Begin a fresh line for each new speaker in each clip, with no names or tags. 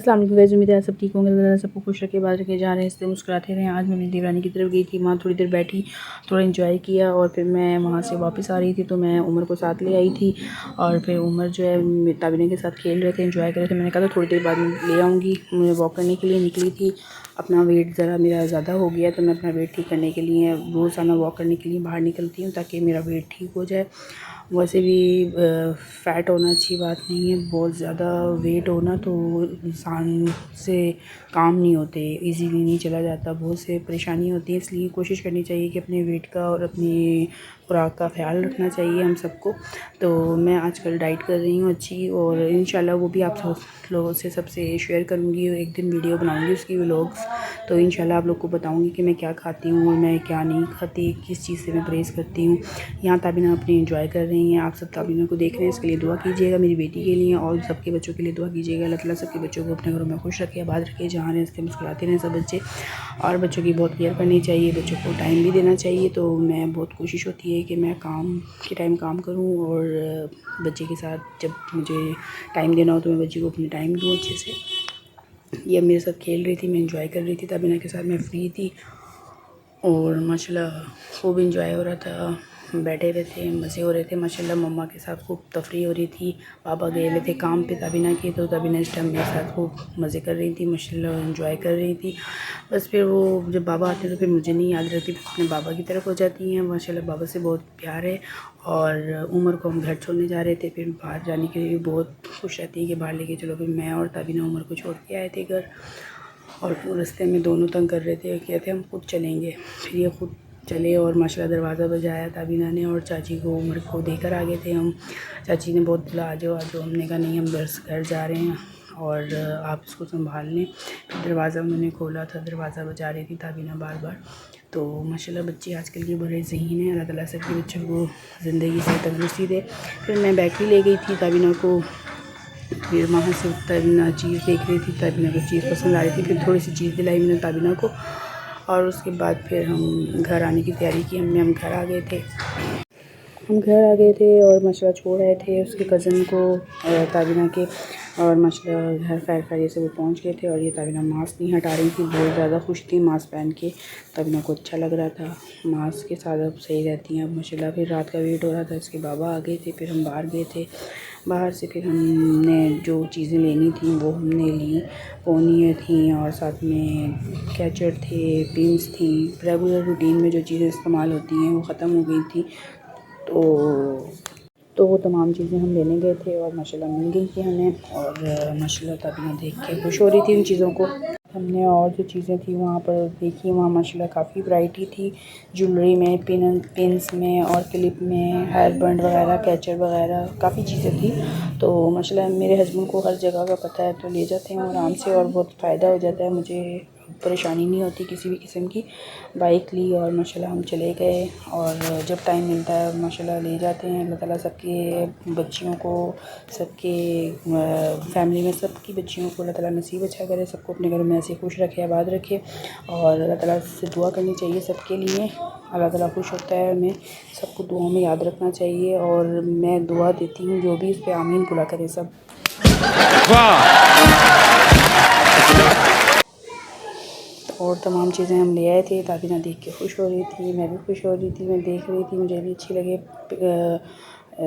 अस्सलाम वालेकुम गाइस, उम्मीद है सब ठीक होंगे। अल्लाह सबको खुश रखे, बात रखे, जा रहे हैं इससे मुस्कुराते रहें। आज मैं अपनी देवरानी की तरफ गई थी, वहाँ थोड़ी देर बैठी, थोड़ा एंजॉय किया और फिर मैं वहाँ से वापस आ रही थी तो मैं उमर को साथ ले आई थी। और फिर उमर जो है ताबिना के साथ खेल रहे थे, एंजॉय कर रहे थे। मैंने कहा था थोड़ी देर बाद में ले आऊँगी। मैं वॉक करने के लिए निकली थी, अपना वेट ज़रा मेरा ज़्यादा हो गया तो मैं अपना वेट ठीक करने के लिए रोज़ाना वॉक करने के लिए बाहर निकलती हूँ ताकि मेरा वेट ठीक हो जाए। वैसे भी फ़ैट होना अच्छी बात नहीं है, बहुत ज़्यादा वेट होना तो इंसान से काम नहीं होते, इजीली नहीं चला जाता, बहुत से परेशानी होती है। इसलिए कोशिश करनी चाहिए कि अपने वेट का और अपनी खुराक का ख्याल रखना चाहिए हम सबको। तो मैं आजकल डाइट कर रही हूँ अच्छी, और इंशाल्लाह वो भी आप सब लोगों से सबसे शेयर करूँगी। एक दिन वीडियो बनाऊँगी उसकी व्लॉग्स, तो इंशाल्लाह आप लोग को बताऊँगी कि मैं क्या खाती हूँ और मैं क्या नहीं खाती, किस चीज़ से मैं परहेज़ करती हूँ। यहाँ ताबिना अपनी एंजॉय कर रही हैं, आप सब ताबिना को देख रहे हैं, इसके लिए दुआ कीजिएगा मेरी बेटी के लिए और सबके बच्चों के लिए दुआ कीजिएगा। अल्लाह ताला सबके बच्चों को अपने घरों में खुश रखे, आबाद रखे, जहाँ रहें इसके मुस्कुराते रहें सब बच्चे। और बच्चों की बहुत केयर करनी चाहिए, बच्चों को टाइम भी देना चाहिए। तो मैं बहुत कोशिश होती है कि मैं काम के टाइम काम करूं और बच्चे के साथ जब मुझे टाइम देना हो तो मैं बच्चे को अपने टाइम दूं अच्छे से। ये मेरे साथ खेल रही थी, मैं एंजॉय कर रही थी, ताबिना के साथ मैं फ्री थी और माशाल्लाह खूब एंजॉय हो रहा था। बैठे हुए थे, मज़े हो रहे थे माशाल्लाह। मम्मा के साथ खूब तफरी हो रही थी, पापा गए हुए थे काम पे ताबिना के, तो ताबिना इस टाइम मेरे साथ खूब मज़े कर रही थी माशाल्लाह, एंजॉय कर रही थी। बस फिर वो जब बाबा आते हैं तो फिर मुझे नहीं याद रहती, अपने बाबा की तरफ हो जाती हैं माशाल्लाह। बाबा से बहुत प्यार है। और उमर को हम घर छोड़ने जा रहे थे, फिर बाहर जाने के लिए बहुत खुश रहती है कि बाहर लेके चलो। फिर मैं और ताबिना उमर को छोड़ के आए थे घर, और रास्ते में दोनों तंग कर रहे थे, कहते हम खुद चलेंगे। फिर ये खुद चले और माशाल्लाह दरवाज़ा बजाया ताबिना ने, और चाची को उमर को देकर आ गए थे हम। चाची ने बहुत बोला आ जाओ आ जाओ, हमने कहा नहीं हम घर जा रहे हैं और आप इसको संभाल लें। फिर दरवाज़ा उन्होंने खोला था, दरवाज़ा बजा रही थी ताबिना बार बार। तो माशाल्लाह बच्चे आजकल के बड़े ज़हीन हैं, अल्लाह ताला सबके बच्चों को ज़िंदगी से तंदुरुस्ती दे। फिर मैं बैकरी ले गई थी ताबिना को, फिर वहाँ से ताबिना चीज़ देख रही थी, ताबिना को चीज़ पसंद आ रही थी, फिर थोड़ी सी चीज़ दिलाई मैंने ताबिना को। और उसके बाद फिर हम घर आने की तैयारी की, हम घर आ गए थे। और माशाल्लाह छोड़ आए थे उसके कज़न को ताबिना के, और माशाल्लाह घर खैर खैरियत से वो पहुंच गए थे। और ये ताबिना मास्क नहीं हटा रही थी, बहुत ज़्यादा खुश थी मास्क पहन के, ताबिना को अच्छा लग रहा था मास्क के साथ, अब सही रहती हैं अब माशाल्लाह। फिर रात का वेट हो रहा था, इसके बाबा आ गए थे, फिर हम बाहर गए थे। बाहर से फिर हमने जो चीज़ें लेनी थी वो हमने ली, पोनियाँ थी और साथ में कैचर थे, पिन्स थी। रेगुलर रूटीन में जो चीज़ें इस्तेमाल होती हैं वो ख़त्म हो गई थी, तो वो तमाम चीज़ें हम लेने गए थे और माशाल्लाह मिल गई थी हमें। और माशाल्लाह ताबिना देख के खुश हो रही थी उन चीज़ों को। हमने और जो चीज़ें थी वहाँ पर देखी, वहाँ माशाल्लाह काफ़ी वैरायटी थी, ज्वेलरी में, पिन्स में और क्लिप में, हेयर बैंड वगैरह, कैचर वगैरह, काफ़ी चीज़ें थी। तो माशाल्लाह मेरे हस्बैंड को हर जगह का पता है तो ले जाते हैं आराम से, और बहुत फ़ायदा हो जाता है, मुझे परेशानी नहीं होती किसी भी किस्म की। बाइक ली और माशाल्लाह हम चले गए, और जब टाइम मिलता है माशाल्लाह ले जाते हैं। अल्लाह ताला सबके बच्चियों को, सबके फैमिली में सबकी बच्चियों को अल्लाह ताला नसीब अच्छा करे, सबको अपने घरों में ऐसे खुश रखे, आबाद रखे। और अल्लाह ताला से दुआ करनी चाहिए सबके लिए, अल्लाह ताला खुश होता है, हमें सबको दुआ में याद रखना चाहिए। और मैं दुआ देती हूँ जो भी इस पर आमीन पूरा करें सब। और तमाम चीज़ें हम ले आए थे, ताबिना देख के खुश हो रही थी, मैं भी खुश हो रही थी, मैं देख रही थी, मुझे भी अच्छी लगे।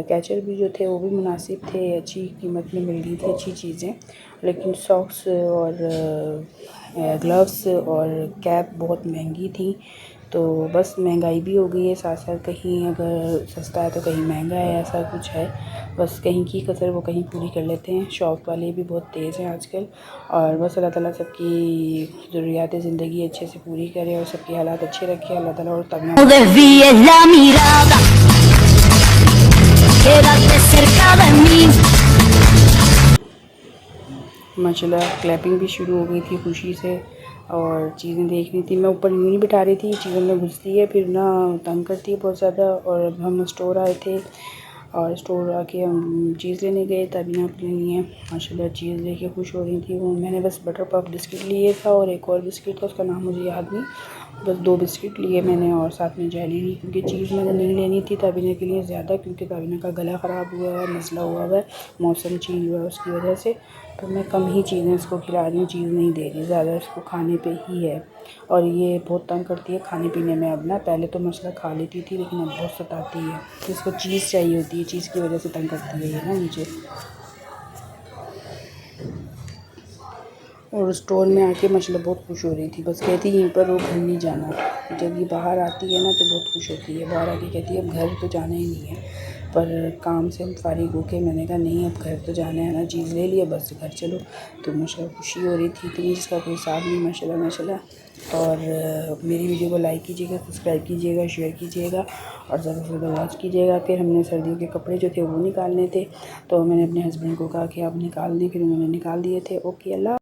कैचर भी जो थे वो भी मुनासिब थे, अच्छी कीमत में मिल रही थी अच्छी चीज़ें। लेकिन सॉक्स और ग्लव्स और कैप बहुत महंगी थी। तो बस महंगाई भी हो गई है साथ साथ, कहीं अगर सस्ता है तो कहीं महंगा है, ऐसा कुछ है। बस कहीं की कसर वो कहीं पूरी कर लेते हैं, शॉप वाले भी बहुत तेज़ हैं आजकल। और बस अल्लाह ताला सबकी ज़रूरियात ज़िंदगी अच्छे से पूरी करे और सबके हालात अच्छे रखे अल्लाह ताला। और तब माशाल्लाह क्लैपिंग भी शुरू हो गई थी खुशी से, और चीज़ें देख रही थी। मैं ऊपर यूँ नहीं बिठा रही थी, चीज़ों में घुसती है फिर ना, तंग करती है बहुत ज़्यादा। और अब हम स्टोर आए थे, और स्टोर आके हम चीज़ लेने गए ताबिना अपने लिए। माशाल्लाह चीज़ लेके खुश हो रही थी वो। मैंने बस बटर पफ बिस्किट लिए था और एक और बिस्किट था, उसका नाम मुझे याद नहीं, बस 2 बिस्किट लिए मैंने और साथ में जेली ली, क्योंकि चीज़ मैंने नहीं लेनी थी ताबीना के लिए ज़्यादा, क्योंकि ताबीना का गला ख़राब हुआ है, नज़ला हुआ है, मौसम चेंज हुआ है उसकी वजह से। तो मैं कम ही चीज़ें इसको खिला रही हूँ, चीज़ नहीं दे रही ज़्यादा, इसको खाने पे ही है। और ये बहुत तंग करती है खाने पीने में अब ना, पहले तो मसला खा लेती थी लेकिन अब बहुत सताती है। तो इसको चीज़ चाहिए होती है, चीज़ की वजह से तंग करती है ये ना मुझे। और स्टोर में आके माशाल्लाह बहुत खुश हो रही थी, बस कहती यहीं पर वो घर नहीं जाना। जब ये बाहर आती है ना तो बहुत खुश होती है, बाहर आके कहती है अब घर तो जाना ही नहीं है। पर काम से हम फारिग होके मैंने कहा नहीं अब घर तो जाना है ना, चीज़ ले लिया बस घर चलो। तो माशाल्लाह खुशी हो रही थी, इतनी इसका कोई हिसाब नहीं माशाल्लाह माशाल्लाह। और मेरी वीडियो को लाइक कीजिएगा, सब्सक्राइब कीजिएगा, शेयर कीजिएगा और ज़्यादा से ज़्यादा वॉच कीजिएगा। फिर हमने सर्दियों के कपड़े जो थे वो निकालने थे, तो मैंने अपने हस्बैंड को कहा कि आप निकाल दें, फिर उन्होंने निकाल दिए थे। ओके, अल्लाह।